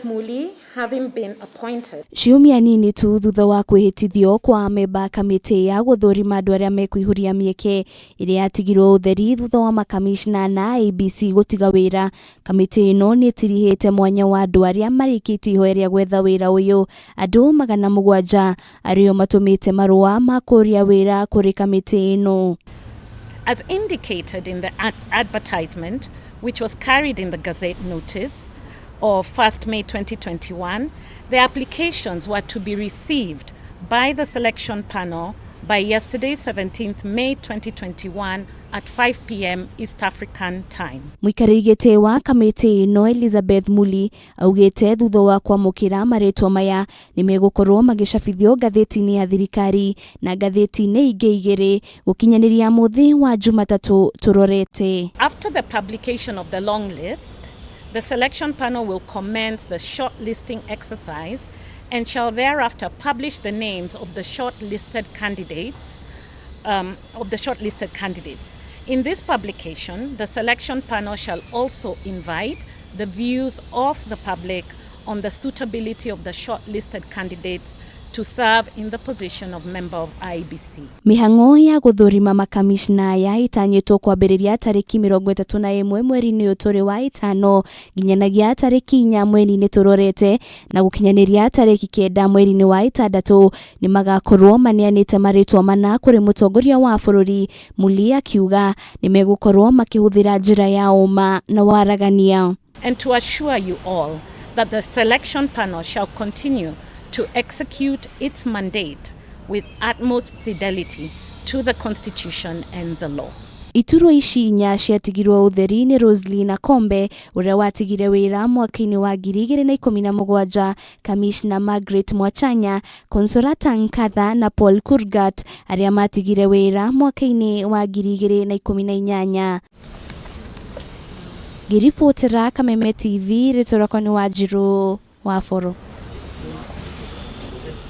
Muli having been appointed. Ciumia nini tu thutha wa kwihitithio kwa memba kamiti ya guthurima andu aria mekuihuria mieke iria yatigirwo utheri thutha wa makamishna na ABC gutiga wira, kamiti ino nitirihite mwanya wa andu aria marikitie ihoya ria gwetha wira uyu andu 700 ario matumite marua ma kuria wira kuri kamiti ino. As indicated in the advertisement which was carried in the Gazette notice of 1st May 2021, the applications were to be received by the selection panel by yesterday, 17th May 2021 at 5 p.m. East African time. Muikariri giti wa kamiti ino Elizabeth Muli augite thutha wa kwamukira maritwa maya nimegukorwo magicabithio gatheti-ini ya thirikari na gatheti-ini ingi igiri gukinyaniria muthi wa Jumatatu turorete. After the publication of the long list, the selection panel will commence the shortlisting exercise and shall thereafter publish the names of the shortlisted candidates. In this publication, the selection panel shall also invite the views of the public on the suitability of the shortlisted candidates to serve in the position of member of IEBC. Mihango ya guthurima makamishna ya itanyitwo kwambiriria tariki 31 mweri-ini uturi wa 5 nginyanagia tariki 4 mweri-ini turorete na gukinyaniria tariki 9 mweri-ini wa 6 ni magakorwo maneanite maritwa mana kuri mutongoria wa bururi. Muli akiuga ni megukorwo makihuthira njira ya uma na waragania. And to assure you all that the selection panel shall continue to execute its mandate with utmost fidelity to the Constitution and the law. Ituro ici inya ciatigirwo utheri ni Roselyn Akombe uria watigire wira mwaka-ini wa 2017, Kamishna Margaret Mwachanya, Consolata Nkatha na Paul Kurgat aria matigire wira mwaka-ini wa 2018. Giribotera Kameme TV, ritorako ni Wanjiru Waforo.